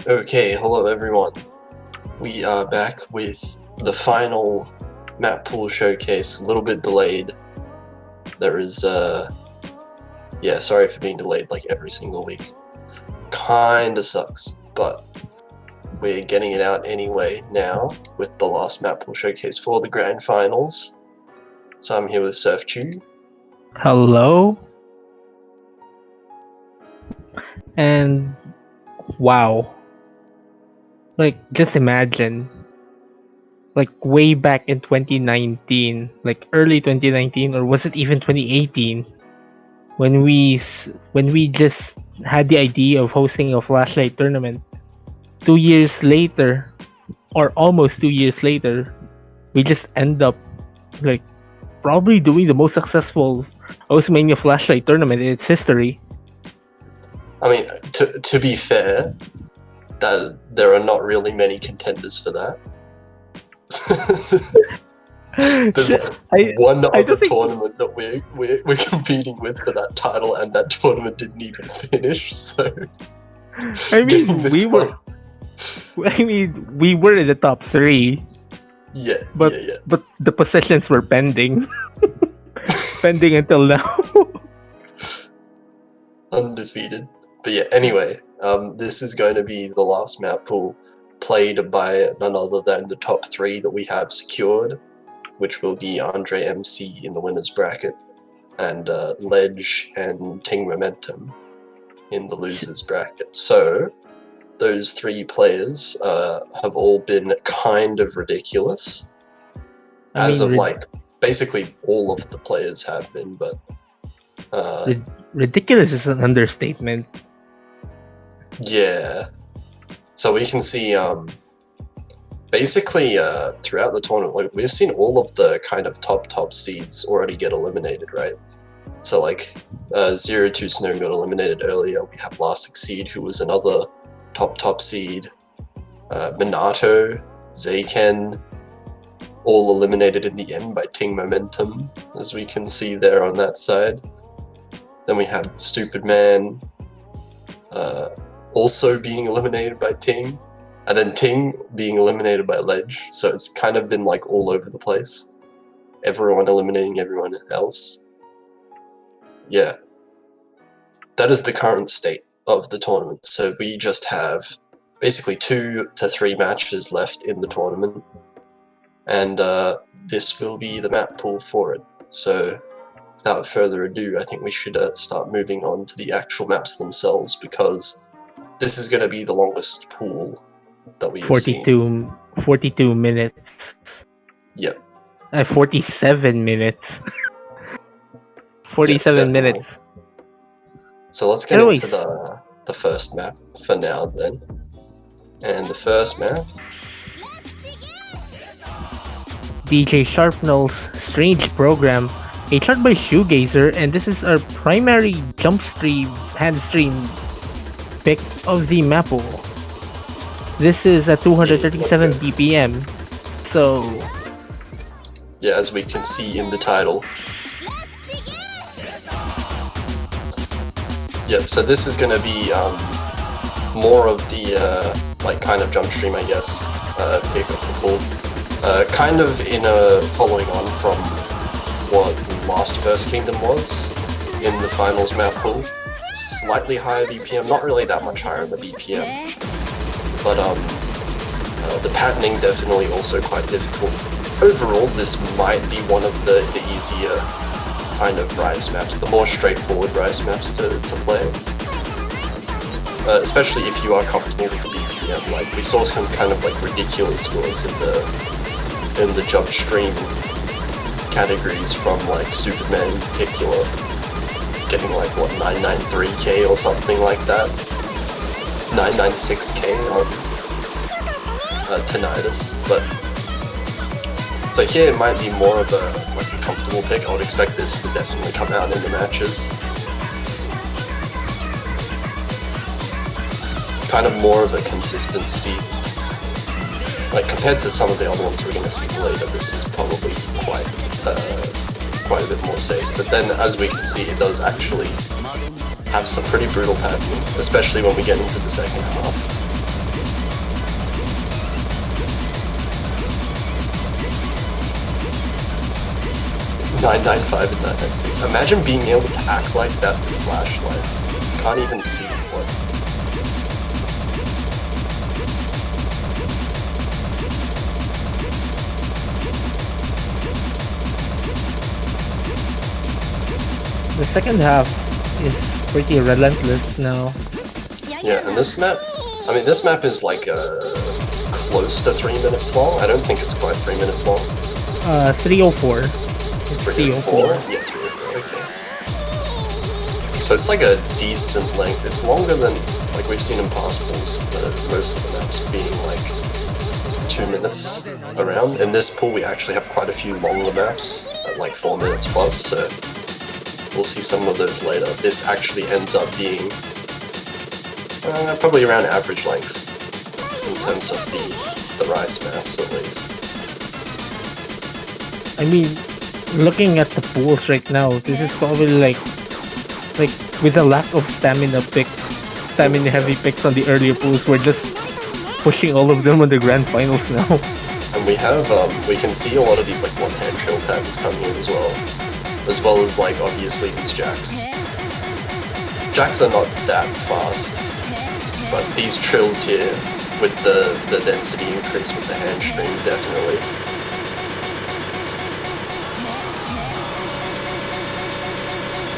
Okay, hello everyone. We are back with the final Mappool showcase, a little bit delayed. There is, yeah, sorry for being delayed like every single week. Kinda sucks, but we're getting it out anyway now with the last Mappool showcase for the grand finals. So I'm here with SurfTube. Hello? And wow. Like, just imagine, like, way back in 2019, like early 2019, or was it even 2018, when we just had the idea of hosting a flashlight tournament. 2 years later, or almost 2 years later, we just end up, like, probably doing the most successful Osmania flashlight tournament in its history. I mean, to be fair, that there are not really many contenders for that. There's like one I don't other think. tournament that we're competing with for that title, and that tournament didn't even finish. So I getting mean, this one, we were in the top three, yeah, but the positions were pending, pending until now. undefeated. But yeah, anyway, this is going to be the last map pool played by none other than the top three that we have secured, which will be Andre MC in the winners bracket, and Ledge and Ting Momentum in the losers bracket. So those three players have all been kind of ridiculous. Like, basically all of the players have been, but ridiculous is an understatement. Yeah. So we can see basically throughout the tournament, like, we've seen all of the kind of top seeds already get eliminated, right? So like 0-2 Snow got eliminated earlier. We have Last Exceed, who was another top seed. Minato, Zayken, all eliminated in the end by Ting Momentum, as we can see there on that side. Then we have Stupid Man also being eliminated by Ting, and then Ting being eliminated by Ledge. So it's kind of been like all over the place. Everyone eliminating everyone else. Yeah. That is the current state of the tournament. So we just have basically 2 to 3 matches left in the tournament, and this will be the map pool for it. So without further ado, I think we should start moving on to the actual maps themselves, because this is going to be the longest pool that we have seen. 42 minutes. Yep. 47 minutes. 47 minutes. So let's get into the first map for now then. And the first map, DJ Sharpnell's Strange Program, a chart by Shoegazer, and this is our primary jump stream, hand stream pick of the Mappool. This is at 237 BPM, so yeah, as we can see in the title. Yep, so this is going to be more of the like kind of jump stream, I guess, pick of the pool. Kind of in a following on from what last First Kingdom was in the finals map pool. Slightly higher BPM, not really that much higher in the BPM, but the patterning definitely also quite difficult. Overall, this might be one of the easier kind of Rise maps, the more straightforward Rise maps to play. Especially if you are comfortable with the BPM. Like, we saw some kind of like ridiculous scores in the jump stream categories from like Stupid Man in particular, getting like what 993k or something like that, 996k on Tinnitus. But so here it might be more of a comfortable pick. I would expect this to definitely come out in the matches. Kind of more of a consistency. Like, compared to some of the other ones we're going to see later, this is probably quite a bit more safe. But then, as we can see, it does actually have some pretty brutal patterning, especially when we get into the second half. 995 and 996. Imagine being able to act like that with flashlight. You can't even see what. The second half is pretty relentless now. Yeah, and this map, I mean, this map is like close to 3 minutes long. I don't think it's quite 3 minutes long. 304. It's 304? Yeah, 304, okay. So it's like a decent length. It's longer than, like we've seen in past pools, most of the maps being like 2 minutes around. In this pool, we actually have quite a few longer maps, at like 4 minutes plus, so we'll see some of those later. This actually ends up being probably around average length in terms of the Rice maps, at least. I mean, looking at the pools right now, this is probably like with a lack of stamina heavy picks on the earlier pools, we're just pushing all of them on the grand finals now. And we have, we can see a lot of these like one-hand trill patterns coming in as well as like obviously these jacks. Jacks are not that fast, but these trills here with the density increase with the hamstring, definitely.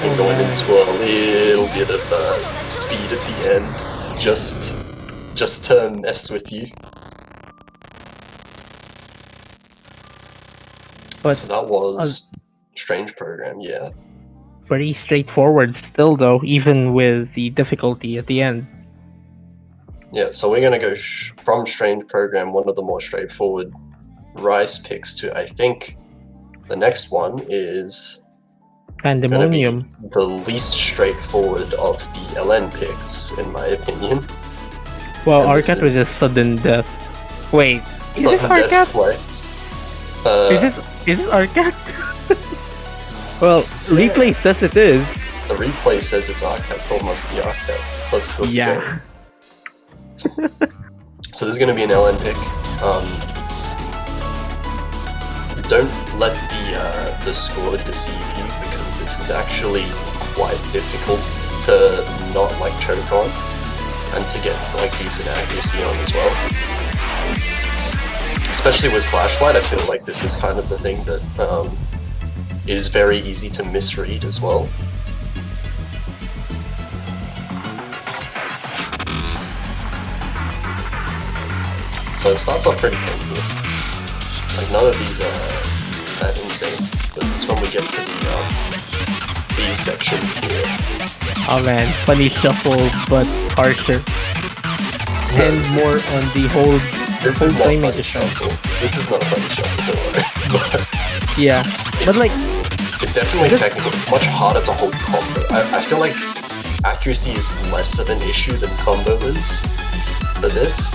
And going into a little bit of speed at the end, just to mess with you. But so that was Strange Program, yeah. Pretty straightforward still though, even with the difficulty at the end. Yeah, so we're gonna go from Strange Program, one of the more straightforward Rice picks, to I think the next one is Pandemonium. gonna be the least straightforward of the LN picks, in my opinion. Well, Arcat with a sudden death. Wait, is this Arcat? Is it Arcat? Well, replay says it is. The replay says it's Arcat, so it must be Arcat. Let's go. So this is going to be an LN pick. Don't let the score deceive you, because this is actually quite difficult to not like choke on and to get like decent accuracy on as well. Especially with flashlight, I feel like this is kind of the thing that is very easy to misread as well. So it starts off pretty tame here. Like none of these are that insane, but it's when we get to these sections here. Oh man, funny shuffle, but harsher. And more on the whole. This is not funny shuffle. This is not a funny shuffle, don't worry. But yeah, but like it's definitely technical. It's much harder to hold combo. I feel like accuracy is less of an issue than combo is for this.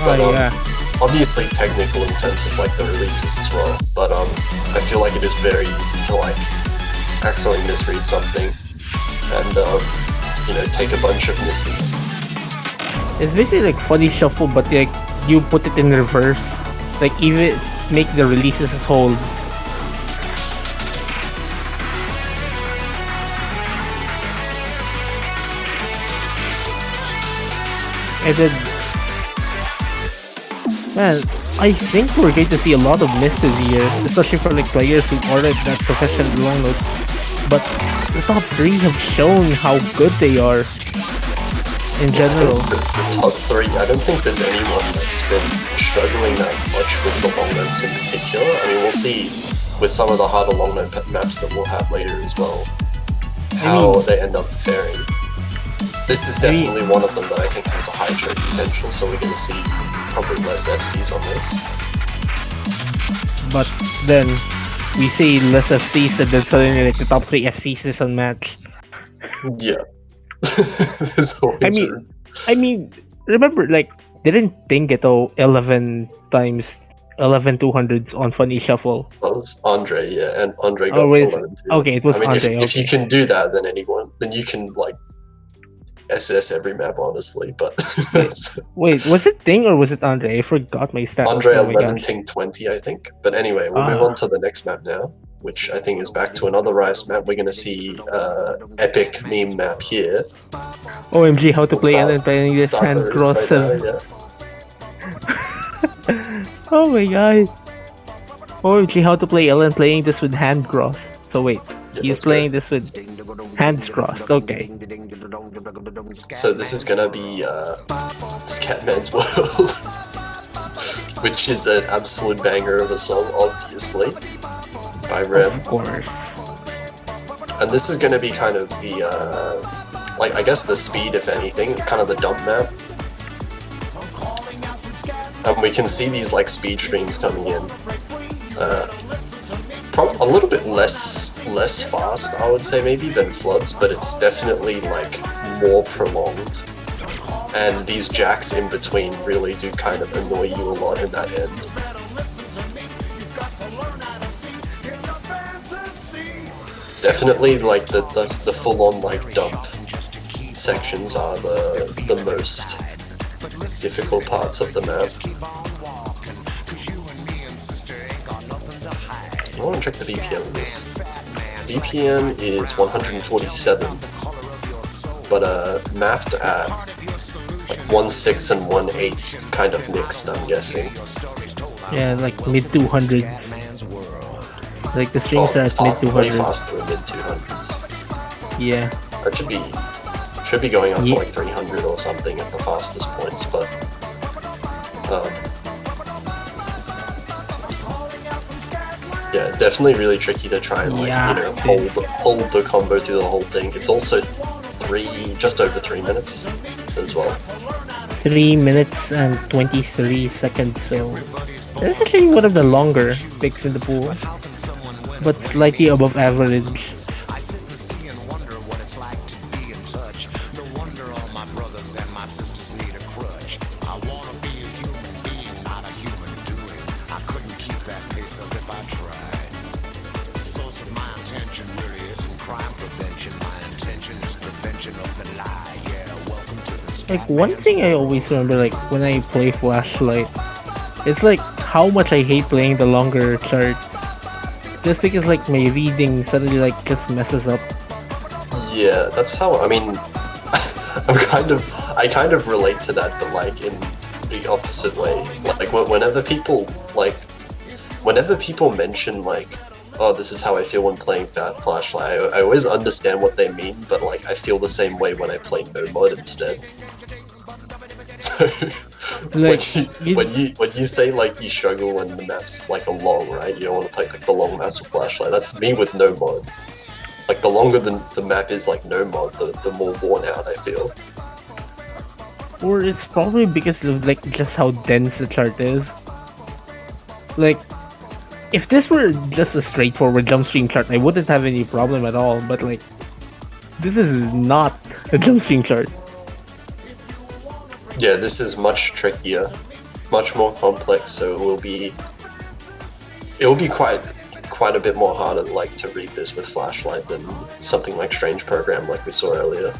But obviously technical in terms of like the releases as well. But I feel like it is very easy to like accidentally misread something and you know, take a bunch of misses. It's basically like funny shuffle, but like you put it in reverse. Like even make the releases as hold. And then, man, I think we're going to see a lot of misses here, especially for like players who aren't that professional long notes. But the top 3 have shown how good they are in general. The top 3, I don't think there's anyone that's been struggling that much with the long notes in particular. I mean, we'll see with some of the harder long note maps that we'll have later as well, how they end up faring. This is definitely one of them that I think has a high choke potential, so we're going to see probably less FCs on this. But then, we see less FCs and then suddenly like the top 3 FCs this unmatched. Yeah. There's always room. I mean, remember, like, didn't Tingeto 11 times 11 200s on Funny Shuffle? That was Andre, yeah, and Andre got 11 too. Okay, it was Andre. If you can do that, then you can, like, SS every map, honestly, but... Wait, was it Ting or was it Andre? I forgot my stats. Andre 11, Ting 20, I think. But anyway, we'll move on to the next map now. which I think is back to another Rice map. We're gonna see epic meme map here. OMG, how to We'll play start, and playing this start hand the cross. right now, yeah. Oh my god. OMG, how to play Ellen playing this with hand cross. So wait, Yeah, he's let's playing go. this with hands crossed. Okay. So this is gonna be Scatman's World, which is an absolute banger of a song, obviously, by Rem. Of course. And this is gonna be kind of the, like, I guess the speed, if anything. It's kind of the dump map. And we can see these, like, speed streams coming in. Probably a little bit less fast, I would say, maybe, than Floods, but it's definitely, like, more prolonged. And these jacks in between really do kind of annoy you a lot in that end. Definitely, like, the full-on, like, dump sections are the most difficult parts of the map. I want to check the BPM of this. BPM is 147, but mapped at like 1/6 and 1/8, kind of mixed, I'm guessing. Yeah, like mid 200s. Like the strings are at mid 200s. Way faster than mid 200s. Yeah. That should be going up to like 300 or something at the fastest points, but yeah, definitely really tricky to try and, like, you know, hold the combo through the whole thing. It's also just over 3 minutes as well. 3 minutes and 23 seconds, so that's actually one of the longer picks in the pool, but slightly above average. Like, one thing I always remember, like, when I play Flashlight, it's like how much I hate playing the longer chart. Just because, like, my reading suddenly, like, just messes up. Yeah, that's how, I mean, I kind of relate to that, but, like, in the opposite way. Like, whenever people mention, like, oh, this is how I feel when playing Flashlight, I always understand what they mean, but, like, I feel the same way when I play no mod instead. So, like, when you say, like, you struggle when the map's, like, a long, right? You don't want to play, like, the long maps with Flashlight. That's me with no mod. Like, the longer the map is, like, no mod, the more worn out I feel. Or it's probably because of, like, just how dense the chart is. Like, if this were just a straightforward jump stream chart, I wouldn't have any problem at all, but, like, this is not a jump stream chart. Yeah, this is much trickier, much more complex, so it will be quite a bit more harder, like, to read this with Flashlight than something like Strange Program, like we saw earlier.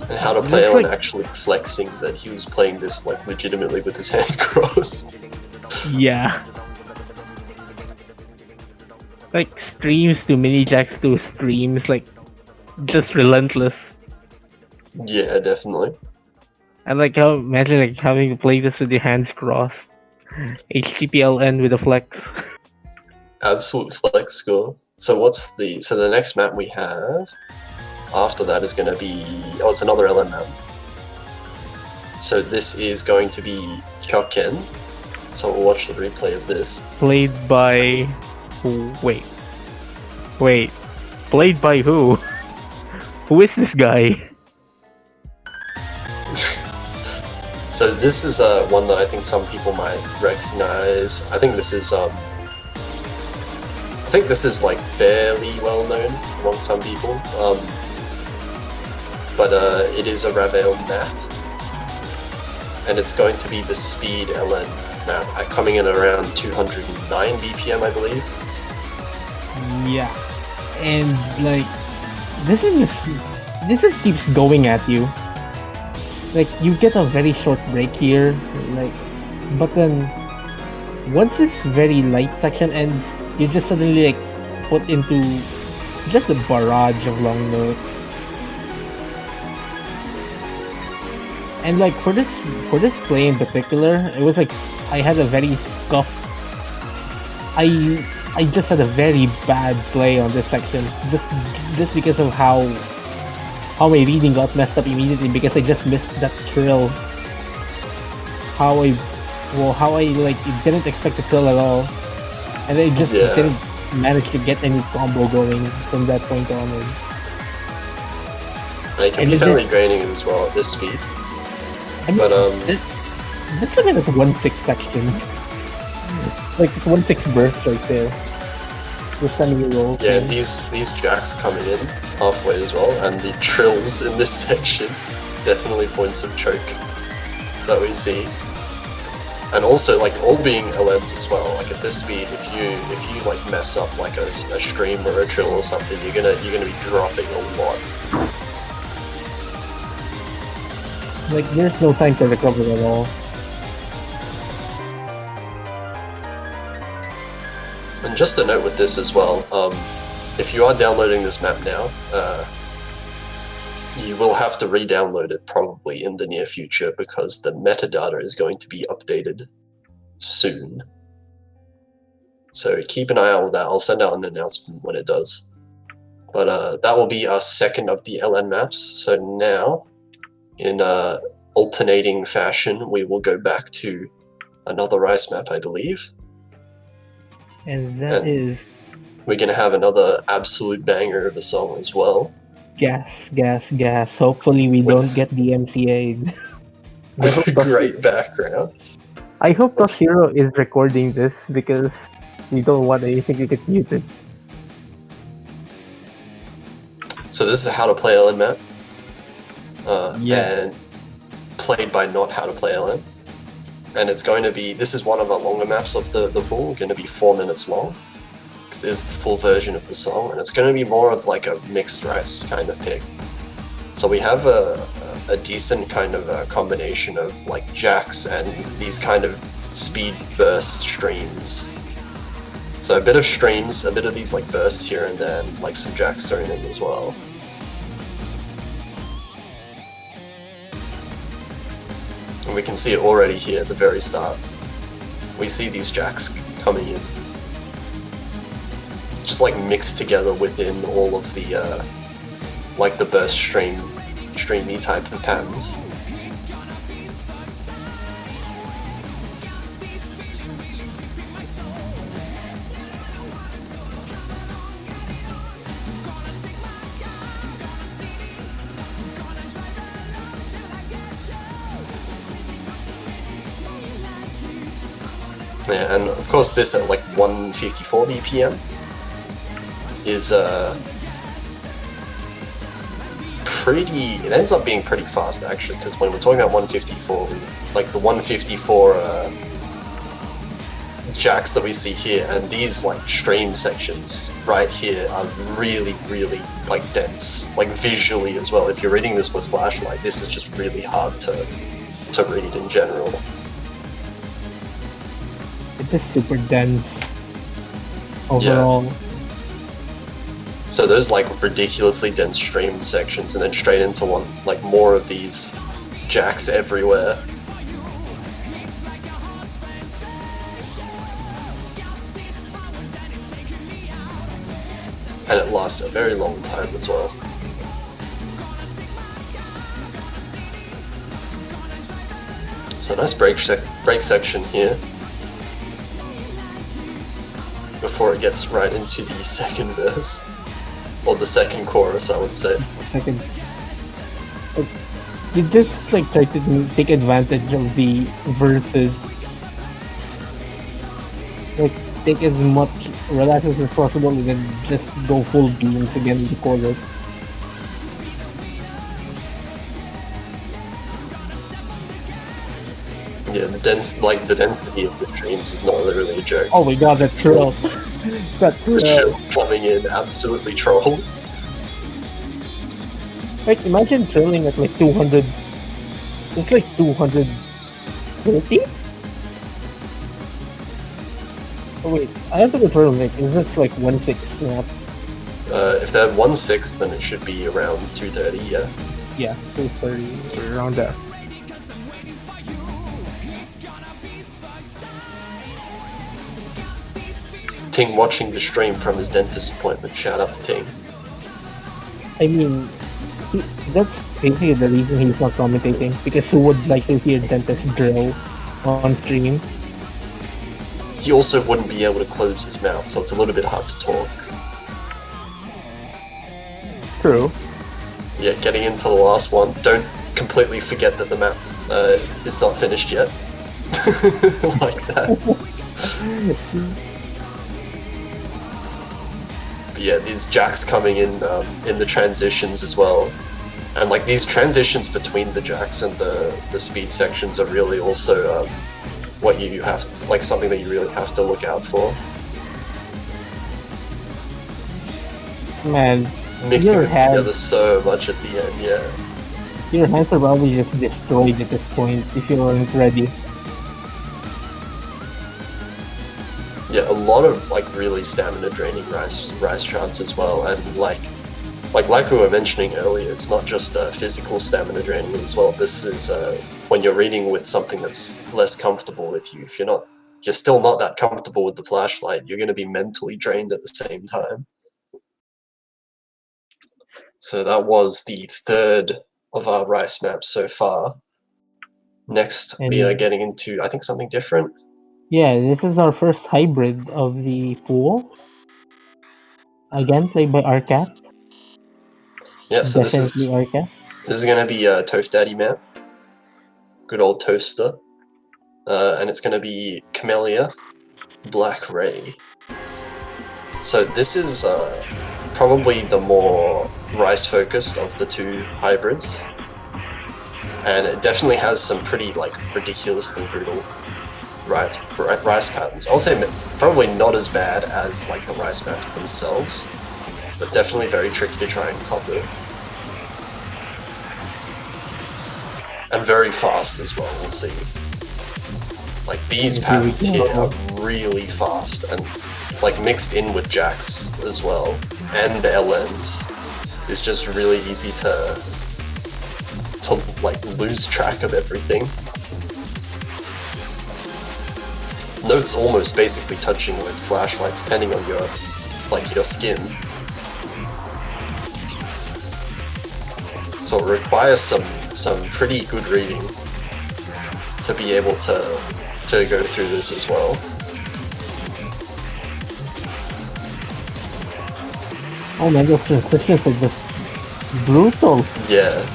And how to play on actually flexing that he was playing this, like, legitimately with his hands crossed. Yeah. Like, streams to mini jacks to streams, like, just relentless. Yeah, definitely. And, like, how, imagine, like, having to play this with your hands crossed. HTTPLN with a flex. Absolute flex score. So the next map we have after that is going to be, oh, it's another LN map. So this is going to be Kyoken. So we'll watch the replay of this. Played by... Wait. Played by who? Who is this guy? So this is one that I think some people might recognize. I think this is like fairly well known among some people. But it is a Ravel map, and it's going to be the Speed LN map, coming in around 209 BPM, I believe. Yeah, and like this just keeps going at you. Like, you get a very short break here. Like, But then once this very light section ends, you just suddenly like put into just a barrage of long notes. And like for this play in particular, it was like I had a very scuffed. I just had a very bad play on this section, just because of how my reading got messed up immediately because I just missed that trill. How I how I like didn't expect the trill at all, and I just Yeah. didn't manage to get any combo going from that point onward. And it can And be it fairly just- draining as well at this speed. I mean, But this look at this 1/6 section, like this 1/6 burst right there. With semi-roll. yeah, these jacks coming in halfway as well, and the trills in this section, definitely points of choke that we see. And also, like, all being LMs as well. Like at this speed, if you like mess up like a stream or a trill or something, you're gonna be dropping a lot. Like there's no time to recover at all. And just a note with this as well, if you are downloading this map now, you will have to re-download it probably in the near future because the metadata is going to be updated soon. So keep an eye out on that. I'll send out an announcement when it does. But that will be our second of the LN maps. So now, in alternating fashion, we will go back to another Rice map, I believe. And that And- is We're going to have another absolute banger of a song as well. gas, gas, gas. Hopefully we With- don't get the MCA. With a great background. I hope Toshiro is recording this because we don't want anything to get muted. So this is how to play LN map. Yeah. And played by not how to play LN. And it's going to be, this is one of our longer maps of the pool, going to be 4 minutes long. Because this is the full version of the song, and it's going to be more of like a mixed rice kind of pick. So we have a decent kind of a combination of like jacks and these kind of speed burst streams. So a bit of streams, a bit of these like bursts here and there, and like some jacks thrown in as well. And we can see it already here at the very start. We see these jacks coming in. Just like mixed together within all of the like the burst streamy type of patterns. Yeah, and of course this at like 154 BPM is pretty, it ends up being pretty fast actually, because when we're talking about 154, like the 154 jacks that we see here and these like stream sections right here are really like dense, like visually as well. If you're reading this with flashlight, this is just really hard to read in general. It's just super dense overall. So those like ridiculously dense stream sections and then straight into one, like more of these jacks everywhere. And it lasts a very long time as well. So nice break section here. Before it gets right into the second verse. Or the second chorus, I would say. Second, you just like try to take advantage of the verses. Like take as much relaxes as possible and then just go full beams again in the chorus. Yeah, the density of the streams is not really a joke. Oh my god, that trill. That The trill. shit coming in absolutely troll. Like imagine trilling at like 200. It's like 230? Oh wait, I have to confirm, like, is this like 1/6 map? If they're 1/6, then it should be around 230, yeah. Yeah, 230, or around there. Ting watching the stream from his dentist appointment. Shout out to Ting. I mean, that's basically the reason he's not commentating, because he would like to hear dentist drill on stream. He also wouldn't be able to close his mouth, so it's a little bit hard to talk. True. Yeah, getting into the last one. Don't completely forget that the map is not finished yet. Like that. But yeah, these jacks coming in the transitions as well. And like these transitions between the jacks and the speed sections are really also what you have, like something that you really have to look out for. Man, Mixing your them hands, together so much at the end, yeah. your hands are probably just destroyed at this point if you aren't ready. Yeah, a lot of like really stamina draining rise charts as well, and like we were mentioning earlier, it's not just physical stamina draining as well. This is when you're reading with something that's less comfortable with you. If you're still not that comfortable with the flashlight, you're going to be mentally drained at the same time. So that was the third of our rice maps so far. Next, we are getting into, I think, something different. Yeah, this is our first hybrid of the pool. Again, played by Arcat. Yeah, so Definitely Arcat. this is going to be a Toast Daddy map. Good old Toaster. And it's going to be Camellia, Black Ray. So this is probably the more rice-focused of the two hybrids. And it definitely has some pretty like ridiculously brutal rice patterns. I would say probably not as bad as like the rice maps themselves, but definitely very tricky to try and combo. And very fast as well, we'll see. Like these patterns here are really fast and like mixed in with jacks as well, and the LNs is just really easy to like lose track of everything. Notes almost basically touching with flashlight depending on your skin. So it requires some pretty good reading to be able to go through this as well. Oh man, those transitions are just brutal. Yeah,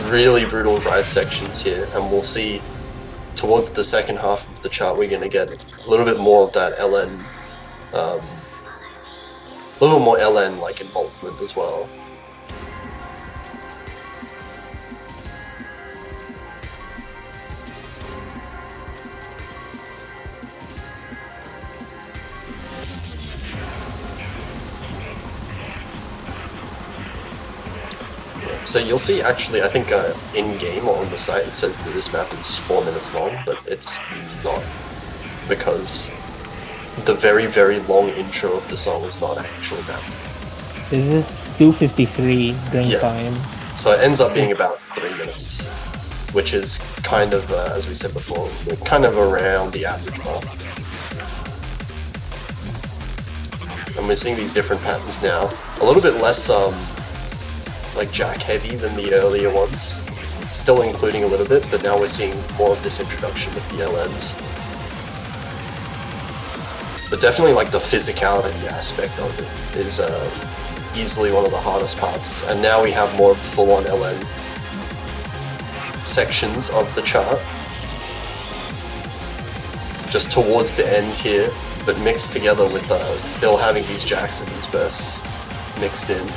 really brutal rise sections here, and we'll see towards the second half of the chart we're going to get a little bit more of that LN, a little more LN like involvement as well. So you'll see, actually, I think in-game or on the site it says that this map is 4 minutes long, but it's not, because the very, very long intro of the song is not actually mapped. This is 2:53 during time. So it ends up being about 3 minutes, which is kind of, as we said before, kind of around the average mark. And we're seeing these different patterns now. A little bit less like jack heavy than the earlier ones, still including a little bit, but now we're seeing more of this introduction with the LNs. But definitely like the physicality aspect of it is easily one of the hardest parts, and now we have more of the full-on LN sections of the chart, just towards the end here, but mixed together with still having these jacks and these bursts mixed in.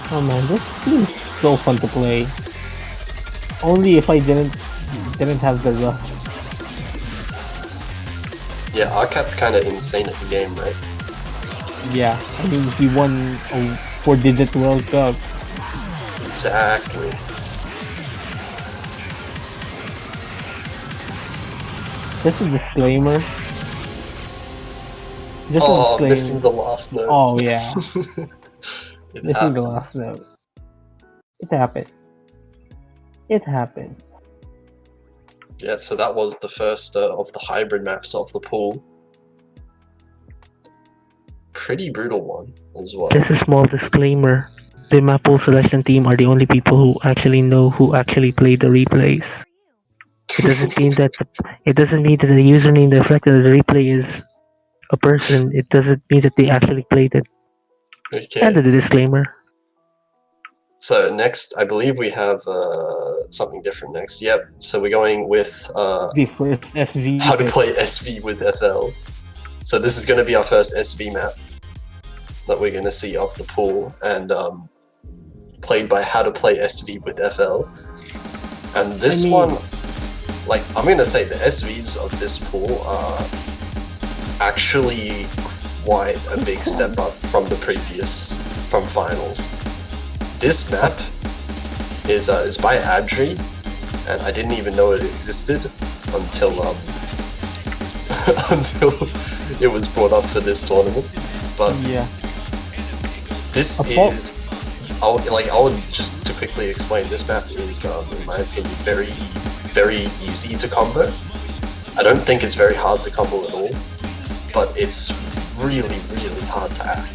Oh man, this seems so fun to play. Only if I didn't have the rush. Yeah, Arcat's kind of insane at the game, right? Yeah, I mean he won a 4-digit World Cup. Exactly. Just a disclaimer, Just a Oh, disclaimer. missing the last note. Oh yeah, It missing the happened. last note. It happened. It happened. Yeah, so that was the first of the hybrid maps of the pool. Pretty brutal one as well. Just a small disclaimer. The Mappool selection team are the only people who actually know who actually played the replays. It doesn't mean that the username that reflected the replay is a person. It doesn't mean that they actually played it. Okay. And the disclaimer. So next, I believe we have something different next. Yep. So we're going with The first SV. how to play SV with FL. So this is going to be our first SV map that we're going to see of the pool, and played by how to play SV with FL. And this one, like, I'm going to say the SVs of this pool are actually quite a big step up from finals. This map is by Adri, and I didn't even know it existed until until it was brought up for this tournament. But Yeah. this is, I would just to quickly explain, this map is, in my opinion, very, very easy to combo. I don't think it's very hard to combo at all, but it's really, really hard to act.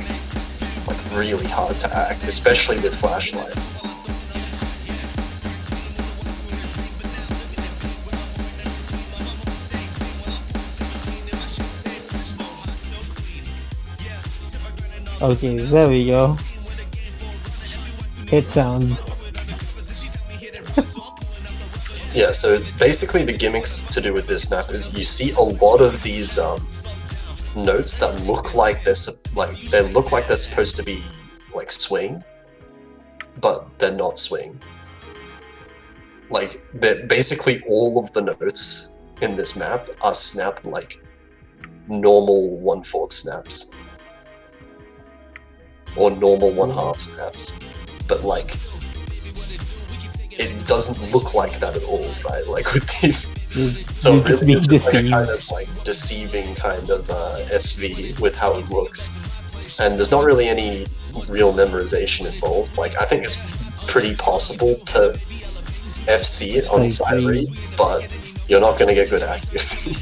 Like, really hard to act, especially with flashlight. Okay, there we go. It sounds. Yeah, so basically the gimmicks to do with this map is you see a lot of these notes that look like they're supposed to be like swing, but they're not swing. Like, basically all of the notes in this map are snapped like normal 1/4 snaps or normal 1/2 snaps, but like it doesn't look like that at all, right? Like with these, so You're really it's just like a deceived. kind of like deceiving kind of SV with how it looks, and there's not really any real memorization involved. Like, I think it's pretty possible to FC it on side read, but you're not going to get good accuracy.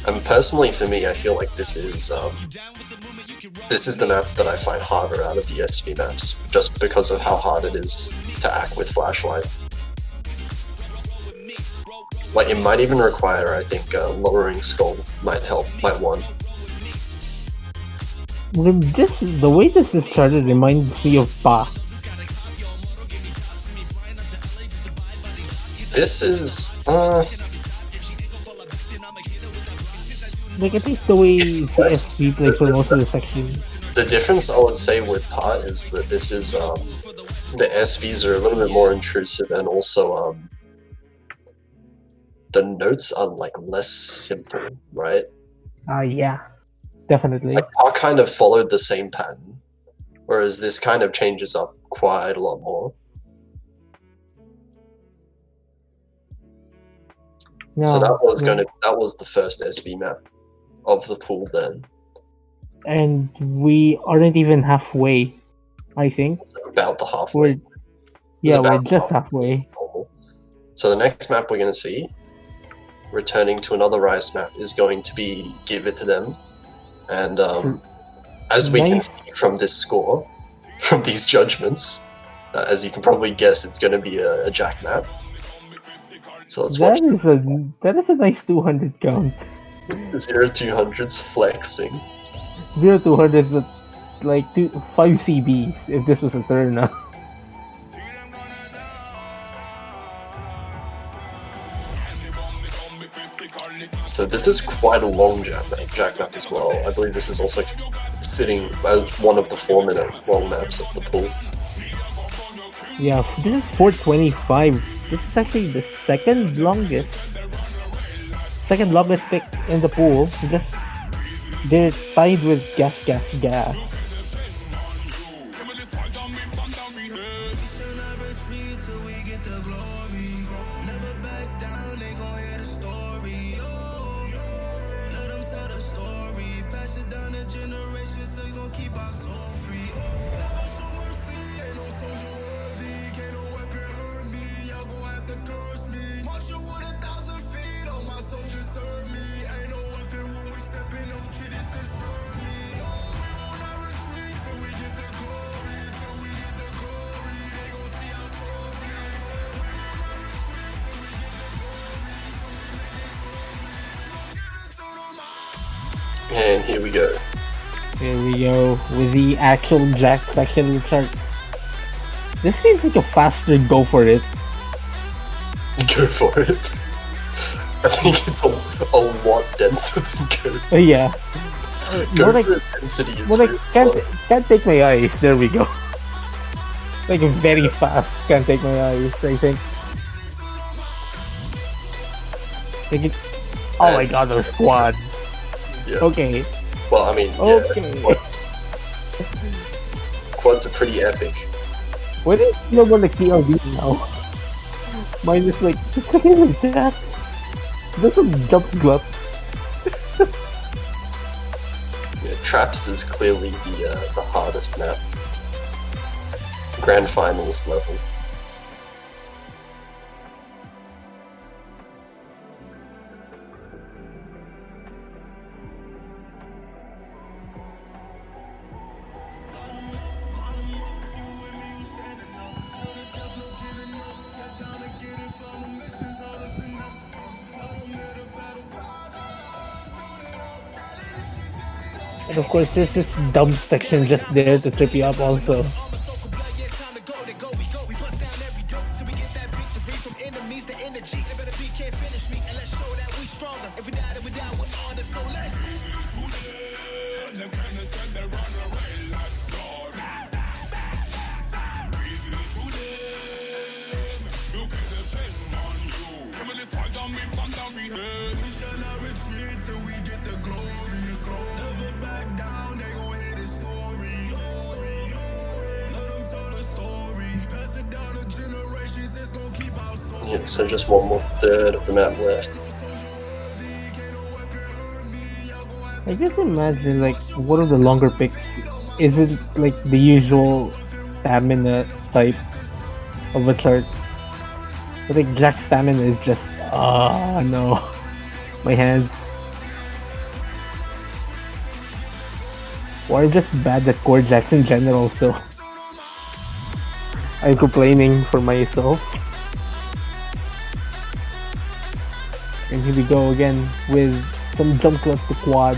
And personally, for me, I feel like this is the map that I find harder out of the SV maps, just because of how hard it is to act with flashlight. Like, it might even require, I think, lowering skull might want. The way this is started reminds me of Ba. This is, like, I think the way It's the less- SV plays for most of the sections. the difference I would say with Pa is that this is, the SVs are a little bit more intrusive, and also, the notes are, like, less simple, right? Yeah. Definitely. Like, Pa kind of followed the same pattern, whereas this kind of changes up quite a lot more. No, So that was the first SV map of the pool then. and we aren't even halfway, I think. About the halfway. We're just halfway. Normal. So the next map we're going to see, returning to another Rice map, is going to be Give It To Them. And as we can see from this score, from these judgments, as you can probably guess, it's going to be a Jack map. So let's watch. That is a nice 200 count. 0-200s flexing. 0-200 with like 5 CBs if this was a turn now. So this is quite a long Jack map as well. I believe this is also sitting as one of the 4-minute long maps of the pool. Yeah, this is 425. This is actually the second longest pick in the pool. They're tied with Gas. And here we go. Here we go with the actual Jack section of the chart. This seems like a faster go for it. Go for it. I think it's a lot denser than go. Yeah. Go More for intensity is like really can't take my eyes. There we go. Like very fast. Can't take my eyes. I think. Oh my god, those quads. Yeah. Okay. Well, I mean, Okay. yeah. Quads are pretty epic. What is no more like TLD now? Mine is like it's like that. There's some jump glut. Yeah, Traps is clearly the hardest map. Grand Finals level. And of course there's this dumb section just there to trip you up also. Yeah, so just 1/3 of the map left. I just imagine like one of the longer picks isn't like the usual stamina type of a chart. But like Jack stamina is just no. My hands. Or I'm just bad at core jacks in general, so I'm complaining for myself. And here we go again with some jump clubs to quad.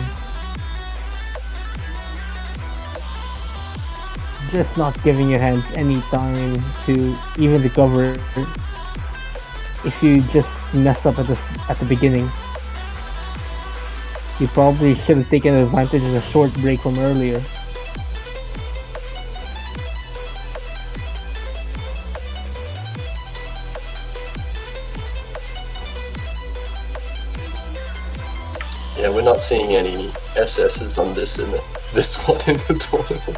Just not giving your hands any time to even recover if you just mess up at the beginning. You probably should have taken advantage of a short break from earlier. Yeah, we're not seeing any SSs on this one in the tournament.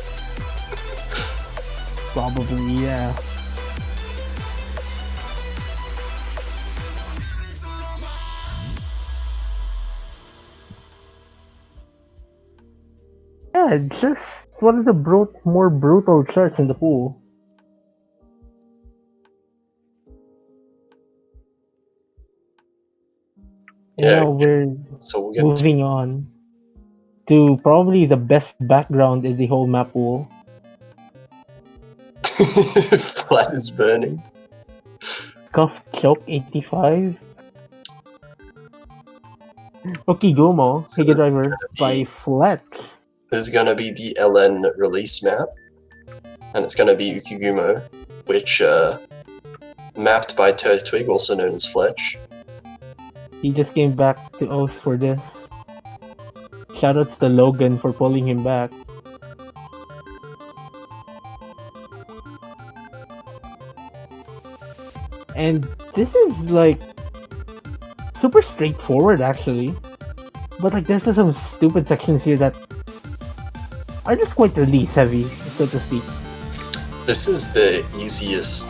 Probably, yeah. Yeah, just one of the more brutal charts in the pool. And Yeah, now we're so we'll get moving on to probably the best background in the whole map pool. Flat is burning. Cuff Choke 85. Okigomo, So Higa Driver by Fletch. There's gonna be the LN release map, and it's gonna be Ukigumo, which mapped by Turtwig, also known as Fletch. He just came back to Oath for this. Shoutouts to Logan for pulling him back. And this is like super straightforward actually. But like there's just some stupid sections here that are just quite release heavy, so to speak. This is the easiest,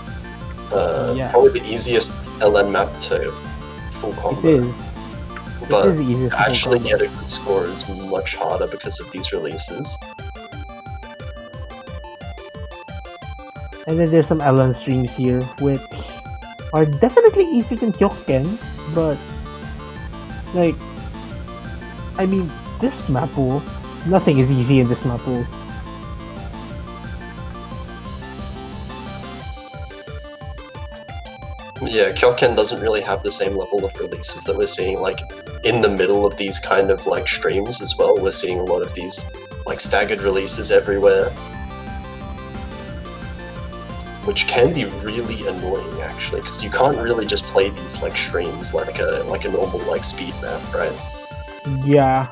Yeah. probably the easiest LN map to full combo. It is. But It is the easiest to full actually combo. get a good score is much harder because of these releases. And then there's some Ellen streams here, which are definitely easier than Kyokken, but like, I mean, this map pool, nothing is easy in this map pool. Yeah, Kyokken doesn't really have the same level of releases that we're seeing. Like, in the middle of these kind of like streams as well. We're seeing a lot of these like staggered releases everywhere, which can be really annoying actually, because you can't really just play these like streams like a normal like speed map, right? Yeah.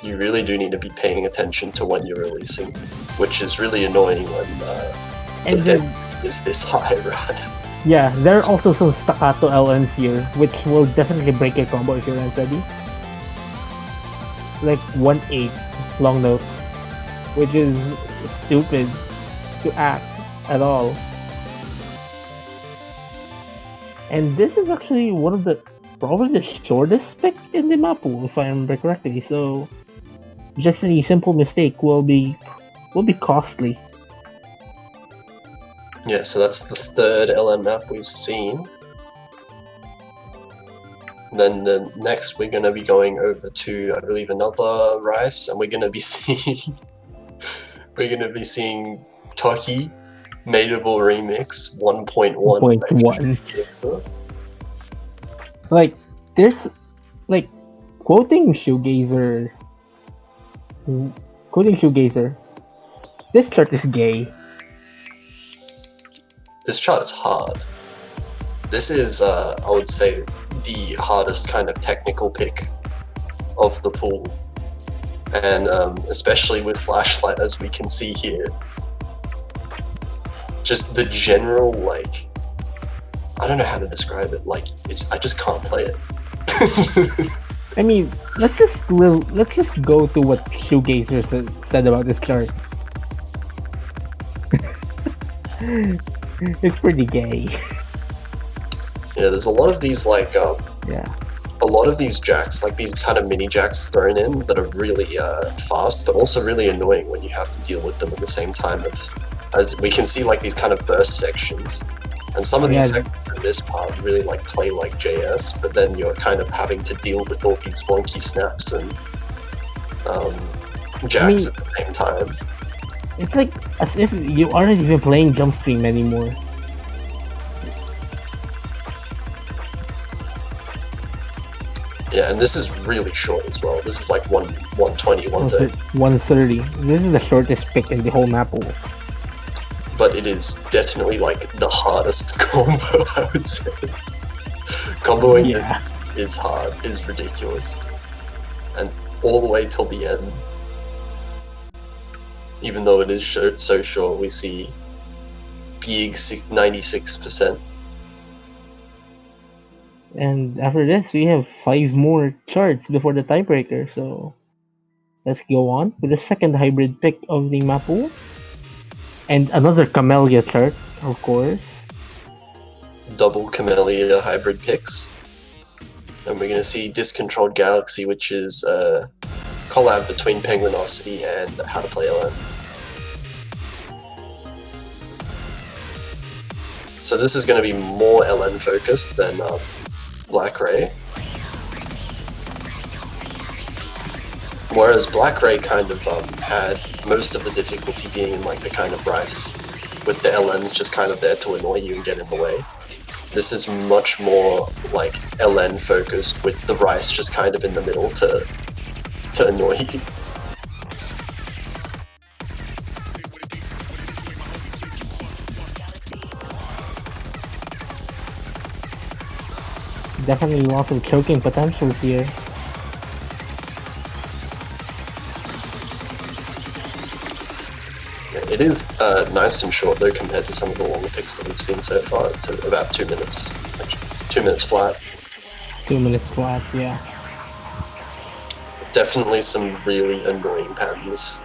You really do need to be paying attention to when you're releasing, which is really annoying when And the then, depth is this high, right? yeah, there are also some staccato LNs here, which will definitely break your combo if you're unsteady. Like 1/8 long note, which is stupid to act at all. And this is actually one of the probably the shortest pick in the Mappool, if I remember correctly. So just a simple mistake will be costly. Yeah, so that's the third LN map we've seen. Then the next we're going to be going over to, I believe, another Rice, and we're going to be seeing Toki Mateable Remix 1.1. 1.1. Like, there's like quoting Shoegazer. This chart is gay. This chart is hard. This is, I would say, the hardest kind of technical pick of the pool. And especially with Flashlight, as we can see here. Just the general, like, I don't know how to describe it, like, I just can't play it. I mean, let's just go to what Shoegazer said about this chart. It's pretty gay. Yeah, there's a lot of these like yeah, a lot of these jacks, like these kind of mini jacks thrown in that are really fast, but also really annoying when you have to deal with them at the same time. As we can see, like these kind of burst sections, and some of these sections in this part really like play like JS, but then you're kind of having to deal with all these wonky snaps and jacks at the same time. It's like as if you aren't even playing jump stream anymore. Yeah, and this is really short as well. This is like 120, 130. 130. This is the shortest pick in the whole Mappool. But it is definitely like the hardest combo, I would say. Comboing is hard, is ridiculous. And all the way till the end. Even though it is so short, we see big 96%. And after this, we have 5 more charts before the tiebreaker, so let's go on with the second hybrid pick of the Mappool. And another Camellia chart, of course. Double Camellia hybrid picks. And we're going to see Discontrolled Galaxy, which is a collab between Penguinosity and How to Play LN. So this is going to be more LN focused than Black Ray. Whereas Black Ray kind of had most of the difficulty being in like the kind of Rice, with the LNs just kind of there to annoy you and get in the way. This is much more like LN focused, with the Rice just kind of in the middle to annoy you. Definitely lots of choking potentials here. It is nice and short though compared to some of the longer picks that we've seen so far. It's about 2 minutes. 2 minutes flat. 2 minutes flat, yeah. Definitely some really annoying patterns.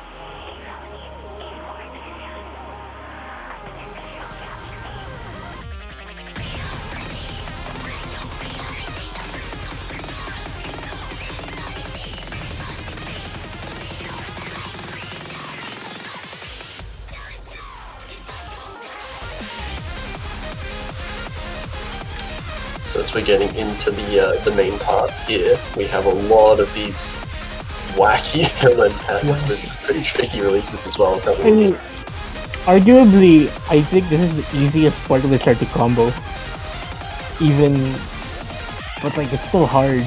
So as we're getting into the main part here, we have a lot of these wacky LN patterns with pretty tricky releases as well. I mean, arguably, I think this is the easiest part of the chart to combo. But like, it's still hard.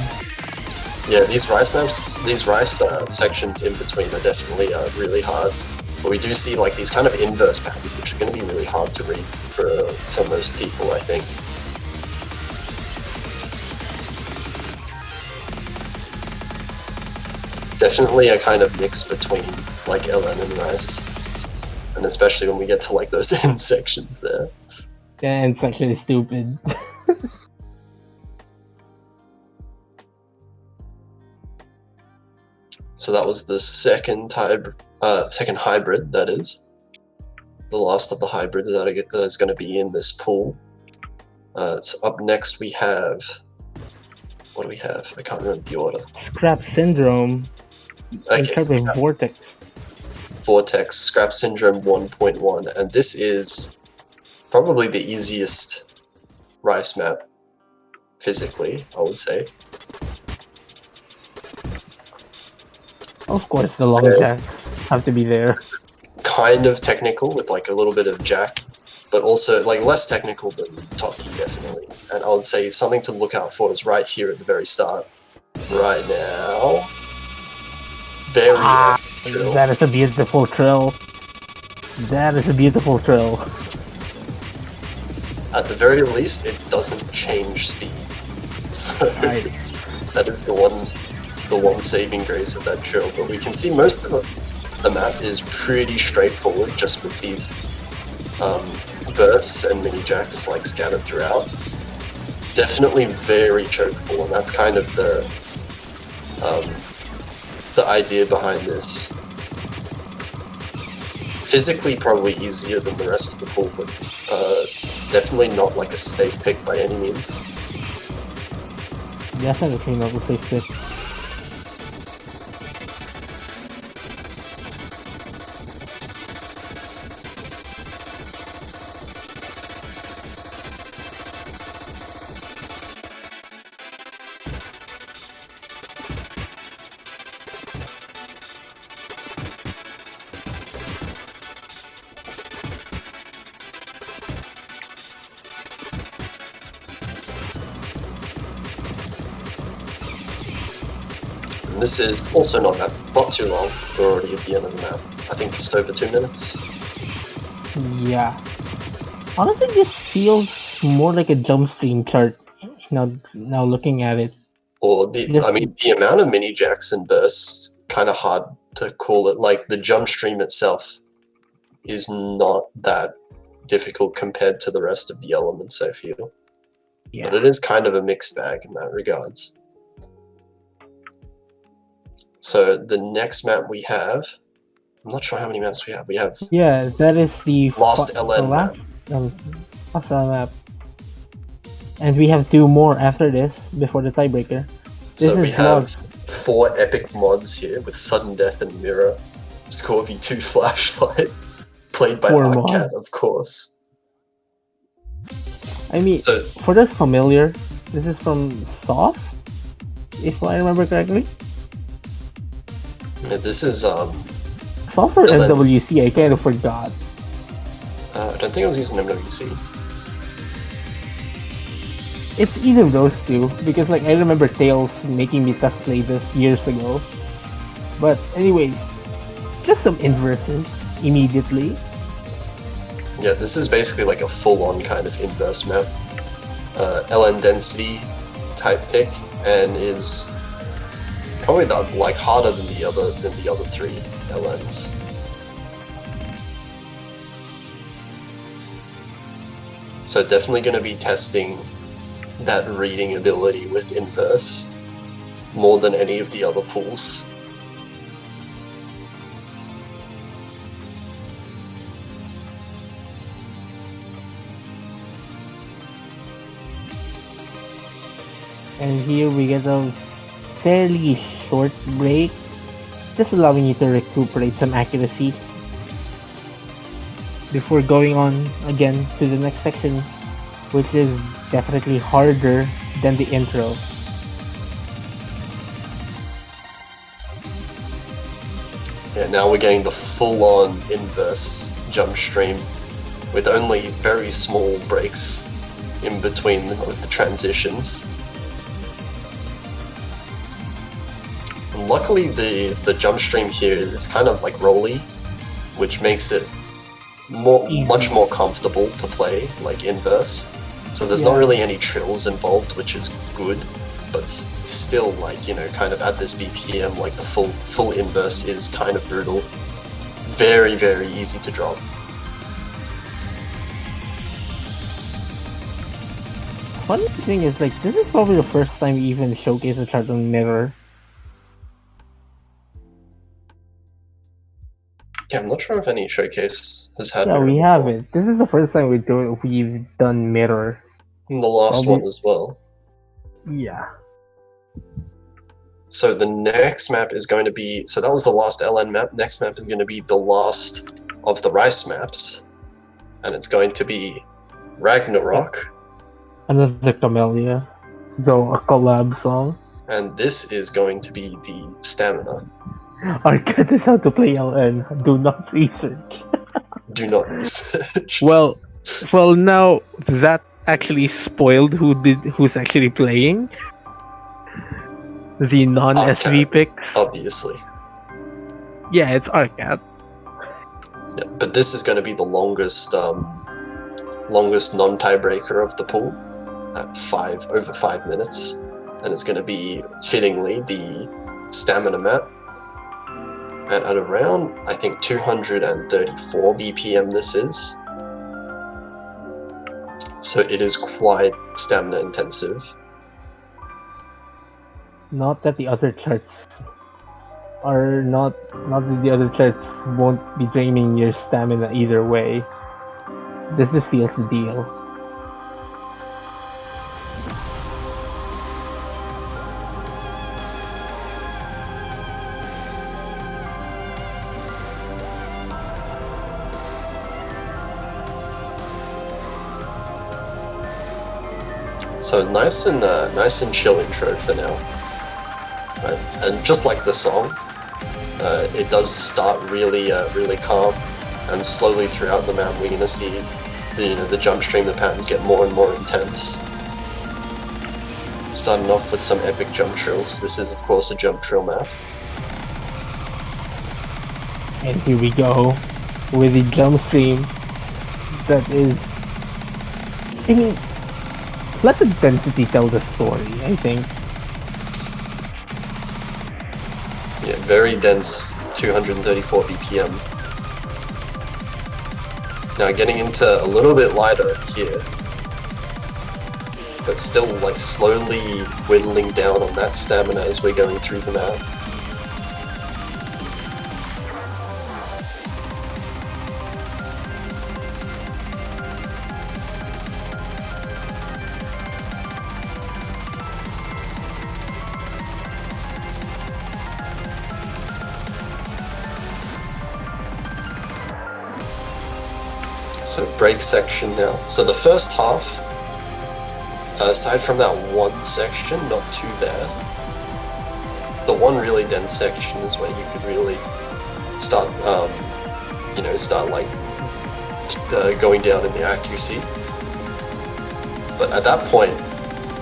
Yeah, these rice sections in between are definitely really hard. But we do see like these kind of inverse patterns, which are going to be really hard to read for most people, I think. Definitely a kind of mix between like LN and rice, and especially when we get to like those end sections there. The end section is stupid. So that was the second hybrid, that is. The last of the hybrids that is going to be in this pool. So up next we have... What do we have? I can't remember the order. Scrap Syndrome. Okay, And with Vortex. Vortex, Scrap Syndrome 1.1, and this is probably the easiest rice map, physically, I would say. Of course, the long jack have to be there. Kind of technical with like a little bit of jack, but also like less technical than top key, definitely. And I would say something to look out for is right here at the very start. Right now. Very trill. That is a beautiful trill. That is a beautiful trill. At the very least, it doesn't change speed. So that is the one saving grace of that trill. But we can see most of the map is pretty straightforward, just with these bursts and mini jacks like scattered throughout. Definitely very chokeable, and that's kind of the idea behind this. Physically probably easier than the rest of the pool, but definitely not like a safe pick by any means. Definitely not a safe pick. This is also not too long. We're already at the end of the map. I think just over 2 minutes. Yeah. Honestly, this feels more like a jump stream chart. Now looking at it. Or the amount of mini jacks and bursts, kind of hard to call it. Like the jump stream itself is not that difficult compared to the rest of the elements, I feel. Yeah. But it is kind of a mixed bag in that regards. So the next map we have, I'm not sure how many maps we have. Yeah, that is the Lost LN map. Lost LN map. And we have 2 more after this, before the tiebreaker. So we have 4 epic mods here with Sudden Death and Mirror, Scorvy 2 Flashlight, played by Arcat, of course. I mean, for those familiar, this is from Soft, if I remember correctly. Yeah, this is Soft or MWC, I kind of forgot. I don't think I was using MWC. It's either of those two, because like I remember Tails making me test play this years ago. But anyways, just some inverses immediately. Yeah, this is basically like a full-on kind of inverse map. LN density type pick, and is probably like harder than the other 3 LNs. So definitely going to be testing that reading ability with inverse more than any of the other pools. And here we get a fairly short break, just allowing you to recuperate some accuracy before going on again to the next section, which is definitely harder than the intro. Yeah, now we're getting the full-on inverse jump stream with only very small breaks in between with the transitions. Luckily, the jump stream here is kind of like rolly, which makes it much more comfortable to play, like inverse. So there's not really any trills involved, which is good, but still, like, you know, kind of at this BPM, like the full inverse is kind of brutal. Very, very easy to drop. Funny thing is, like, this is probably the first time we even showcase a chart on mirror. Yeah, I'm not sure if any showcase has had. Yeah, mirror we before. have it. This is the first time we've done mirror. And the last one as well. Yeah. So the next map is going to be, so that was the last LN map. Next map is going to be the last of the Rice maps, and it's going to be Ragnarok. Another Camellia, though a collab song. And this is going to be the Stamina. Arcade is how to play LN. Do not research. Do not research. Well, now that actually spoiled who's actually playing. The non-SV picks. Obviously. Yeah, it's Arcade. Yeah, but this is going to be the longest non-tiebreaker of the pool at over 5 minutes, and it's going to be fittingly the Stamina map. And at around, I think, 234 BPM this is. So it is quite stamina intensive. Not that the other charts are not that the other charts won't be draining your stamina either way. This just seals the deal. So nice and chill intro for now. Right. And just like the song, it does start really calm, and slowly throughout the map we're gonna see the jump stream, the patterns get more and more intense. Starting off with some epic jump trills. This is of course a jump trill map. And here we go with the jump stream that is, I mean, let the density tell the story, I think. Yeah, very dense, 234 BPM. Now getting into a little bit lighter here, but still like slowly whittling down on that stamina as we're going through the map. So break section now. So the first half, aside from that one section, not too bad. The one really dense section is where you could really start, start like going down in the accuracy. But at that point,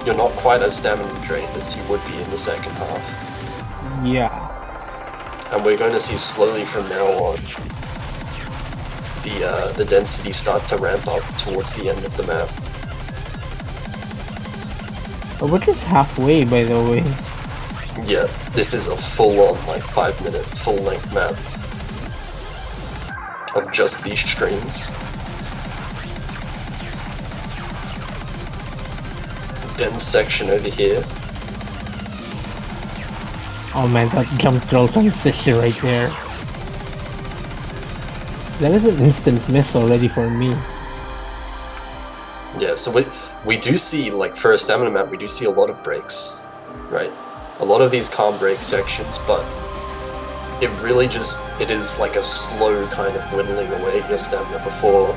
you're not quite as stamina drained as you would be in the second half. Yeah. And we're going to see slowly from now on the density start to ramp up towards the end of the map. We're just halfway, by the way. Yeah, this is a full-on, like, 5-minute, full-length map of just these streams. Dense section over here. Oh man, that jump drill transition right there. That is an instant miss already for me. Yeah, so we do see, like, for a stamina map, we do see a lot of breaks, right? A lot of these calm break sections, but it really it is like a slow kind of whittling away your stamina before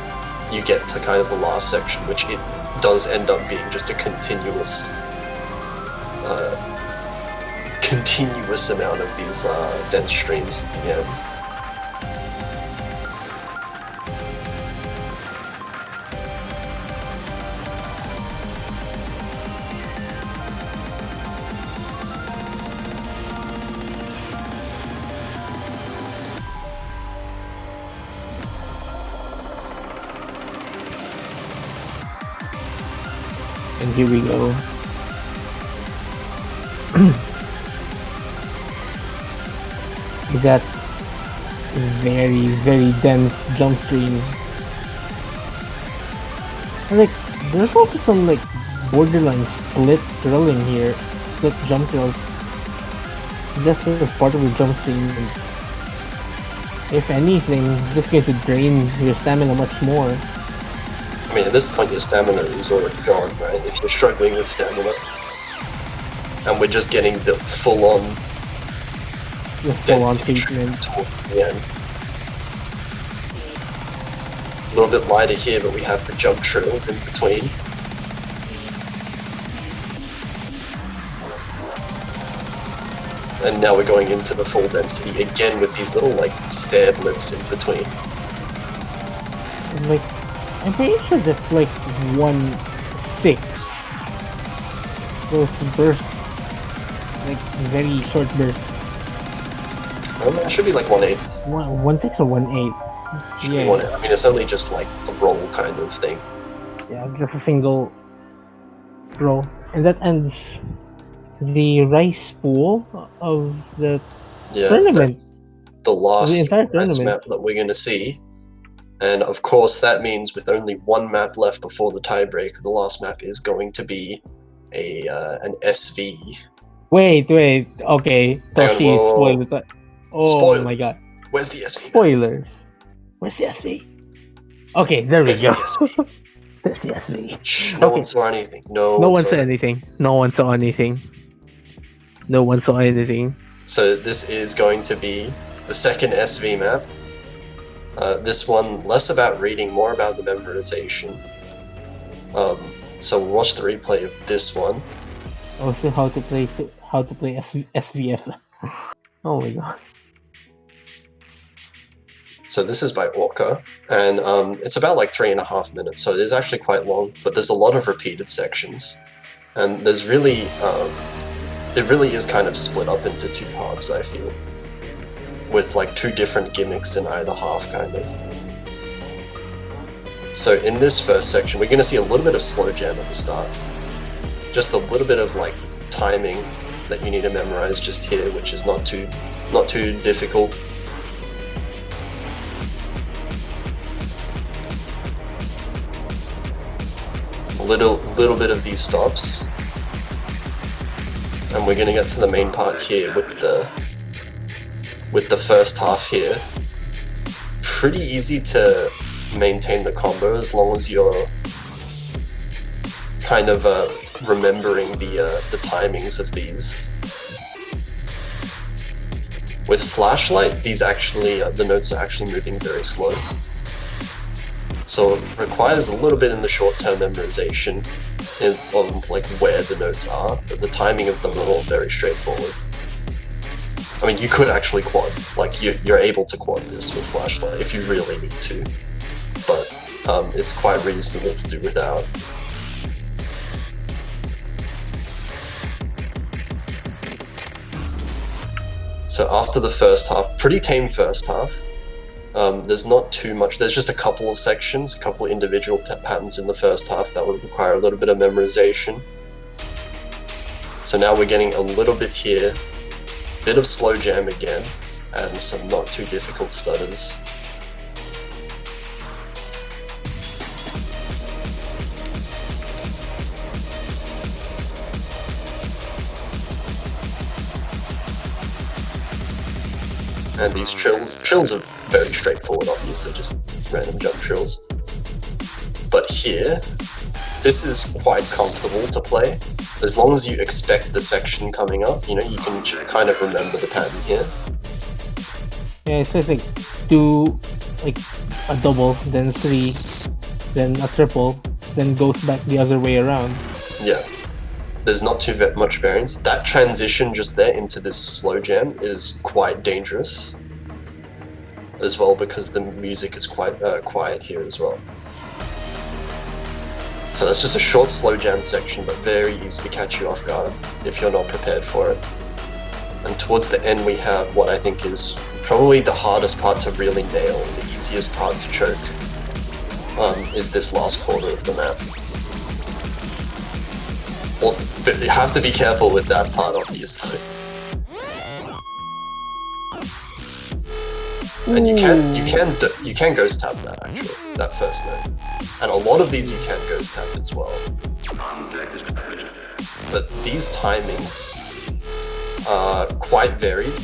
you get to kind of the last section, which it does end up being just a continuous amount of these dense streams at the end. here we go. That very, very dense jump stream. And like, there's also some like borderline split drilling here. Split jump drills. That's sort of part of the jump stream. And if anything, this is going to drain your stamina much more. I mean, at this point, your stamina is already gone, right? If you're struggling with stamina. And we're just getting the full-on treatment towards the end. A little bit lighter here, but we have the jump trails in between. And now we're going into the full density again with these little like stair blips in between. And like, I'm pretty sure that's like 1/6. Those bursts, like very short bursts. It should be like 1/8. 1/6 or 1/8. Yeah. I mean, it's only just like a roll kind of thing. Yeah, just a single roll, and that ends the rice pool of the tournament. The last the entire rice tournament map that we're going to see. And of course, that means with only one map left before the tiebreak, the last map is going to be an SV. Wait, okay. Toshi spoiled it. Oh Spoilers. My god. Where's the SV? Spoilers. Where's the SV? Okay, there we go. The There's the SV. Shh, no one saw anything. No one saw anything. No one saw anything. No one saw anything. So this is going to be the second SV map. This one less about reading, more about the memorization. So we'll watch the replay of this one. Also, how to play SVF. Oh my god. So this is by Orca, and it's about like 3.5 minutes, so it is actually quite long, but there's a lot of repeated sections. And there's really, it really is kind of split up into two halves, I feel. With like two different gimmicks in either half, kind of. So in this first section, we're going to see a little bit of slow jam at the start. Just a little bit of like timing that you need to memorize just here, which is not too difficult. A little bit of these stops, and we're going to get to the main part here with the first half here. Pretty easy to maintain the combo as long as you're kind of remembering the timings of these. With Flashlight, these actually the notes are actually moving very slow, so it requires a little bit in the short-term memorization of like where the notes are, but the timing of them are all very straightforward. I mean, you could actually quad, like you're able to quad this with Flashlight if you really need to, but it's quite reasonable to do without. So after the first half, pretty tame first half, there's not too much, there's just a couple of sections, a couple of individual patterns in the first half that would require a little bit of memorization. So now we're getting a little bit here, bit of slow jam again, and some not too difficult stutters. And these trills are very straightforward, obviously, just random jump trills. But here, this is quite comfortable to play. As long as you expect the section coming up, you know, you can kind of remember the pattern here. Yeah, it says like 2, like a double, then 3, then a triple, then goes back the other way around. Yeah. There's not too much variance. That transition just there into this slow jam is quite dangerous as well, because the music is quite quiet here as well. So that's just a short slow jam section, but very easy to catch you off guard if you're not prepared for it. And towards the end we have what I think is probably the hardest part to really nail, the easiest part to choke, is this last quarter of the map. Well, but you have to be careful with that part, obviously. And you can ghost tap that actually, that first note. And a lot of these you can ghost tap as well. But these timings are quite varied.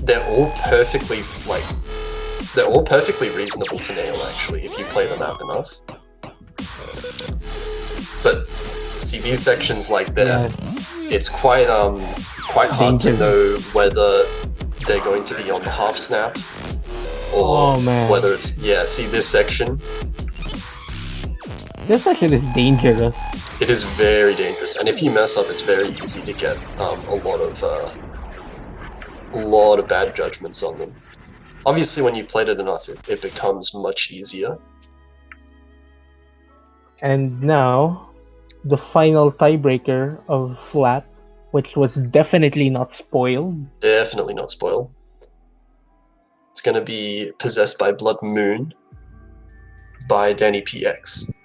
They're all perfectly reasonable to nail actually if you play the map enough. But see these sections like there, it's quite hard to know whether they're going to be on the half snap or whether it's see this section. This section is dangerous. It is very dangerous, and if you mess up, it's very easy to get a lot of bad judgments on them. Obviously, when you've played it enough, it becomes much easier. And now, the final tiebreaker of Flat, which was definitely not spoiled. Definitely not spoiled. It's going to be Possessed by Blood Moon by Danny PX.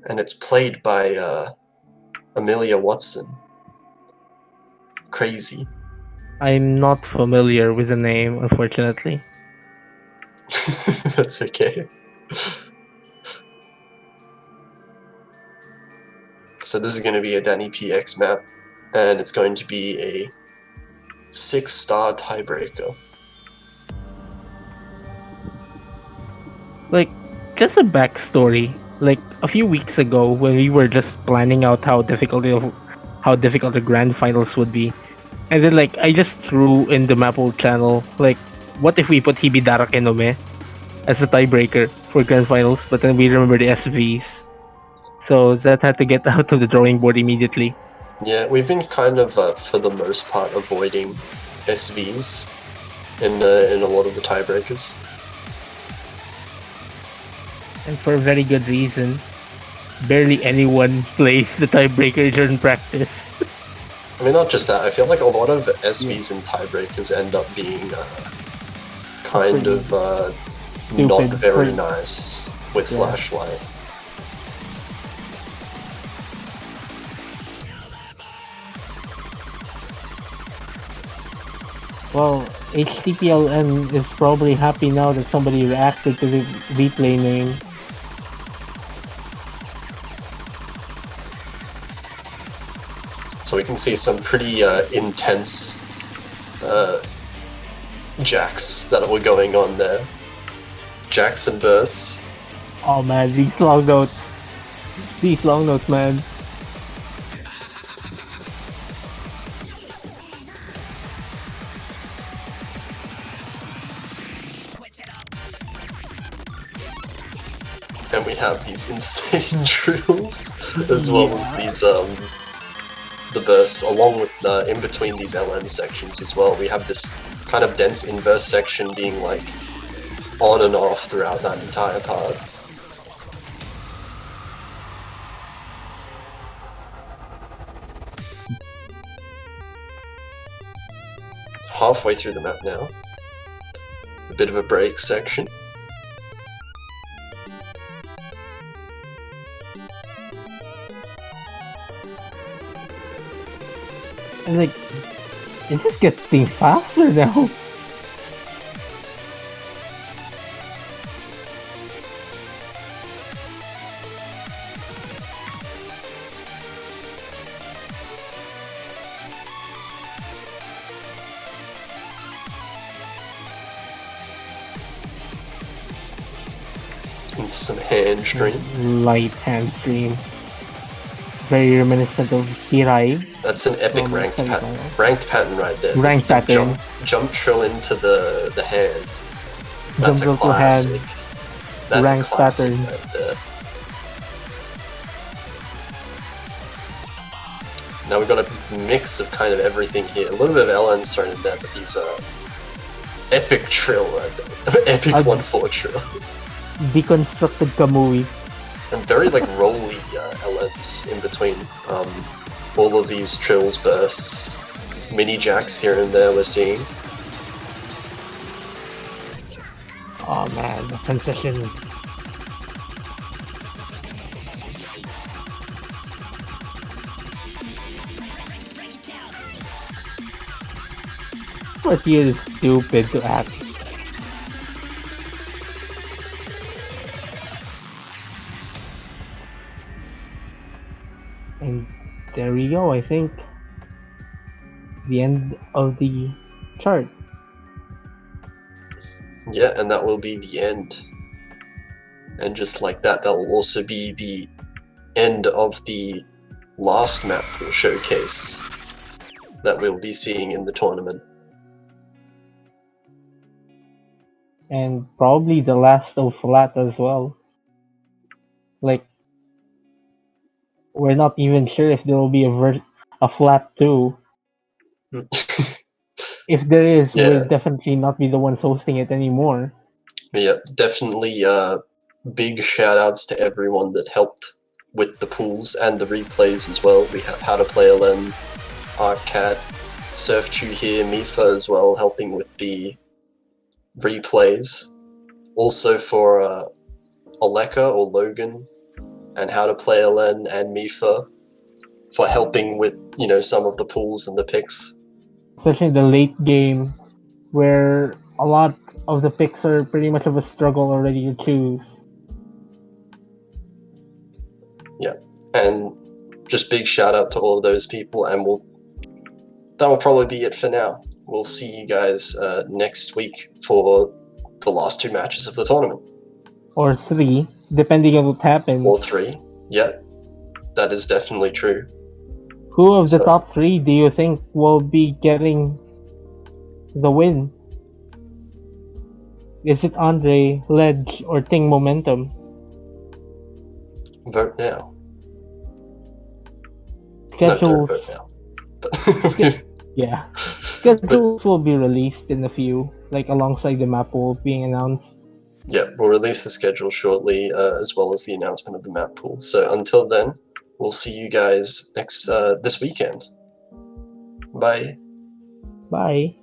And it's played by Amelia Watson. Crazy. I'm not familiar with the name, unfortunately. That's okay. So this is going to be a Danny PX map, and it's going to be a 6-star tiebreaker. Like, just a backstory. Like, a few weeks ago, when we were just planning out how difficult the grand finals would be, and then like I just threw in the Mappool channel, like, what if we put Hibidara Kenome as the tiebreaker for grand finals? But then we remember the SVs, so that had to get out of the drawing board immediately. Yeah, we've been kind of, for the most part, avoiding SVs in a lot of the tiebreakers. And for a very good reason. Barely anyone plays the tiebreaker during practice. I mean, not just that, I feel like a lot of SVs and tiebreakers end up being kind of not very nice with Flashlight. Well, HTPLN is probably happy now that somebody reacted to the replay name. So we can see some pretty intense jacks that were going on there. Jacks and bursts. Oh man, these long notes. These long notes, man. And we have these insane drills, as well as these the bursts, along with in between these LN sections as well. We have this kind of dense inverse section being like on and off throughout that entire part. Halfway through the map now. A bit of a break section. And like, it just gets things faster now. Into some hand stream. Light hand stream. Very reminiscent of Hirai. That's an epic ranked pattern. Ranked pattern right there. Ranked pattern. Jump trill into the hand. That's a classic. That's ranked a classic pattern. right there. Now we've got a mix of kind of everything here. A little bit of LN thrown in there, but these epic trill right there. Epic 1-4 trill. Deconstructed Kamui. And very like rolly LNs in between all of these trills, bursts, mini jacks here and there we're seeing. Oh man, the transition. FL4T is stupid to act. And there we go, I think. The end of the chart. Yeah, and that will be the end. And just like that, that will also be the end of the last Mappool showcase that we'll be seeing in the tournament. And probably the last of flat as well. Like, we're not even sure if there will be a flat 2. If there is, we'll Yeah, definitely not be the ones hosting it anymore. yeah, definitely big shout outs to everyone that helped with the pools and the replays as well. We have How to Play LN, Arcat, SurfChew here, Mifa as well, helping with the replays. Also for Aleka or Logan and How to Play LN and Mifa for helping with, you know, some of the pools and the picks. Especially the late game, where a lot of the picks are pretty much of a struggle already to choose. Yeah, and just big shout out to all of those people, and that will probably be it for now. We'll see you guys next week for the last 2 matches of the tournament. Or 3, depending on what happens. Or 3. Yeah, that is definitely true. Who of the So, top 3 do you think will be getting the win? Is it Andre, Ledge, or Ting Momentum? vote now. Schedules. No, don't vote now. But Yeah. Schedules will be released in a few, like alongside the Mappool being announced. yeah, we'll release the schedule shortly, as well as the announcement of the map pool. So until then, we'll see you guys this weekend. Bye. Bye.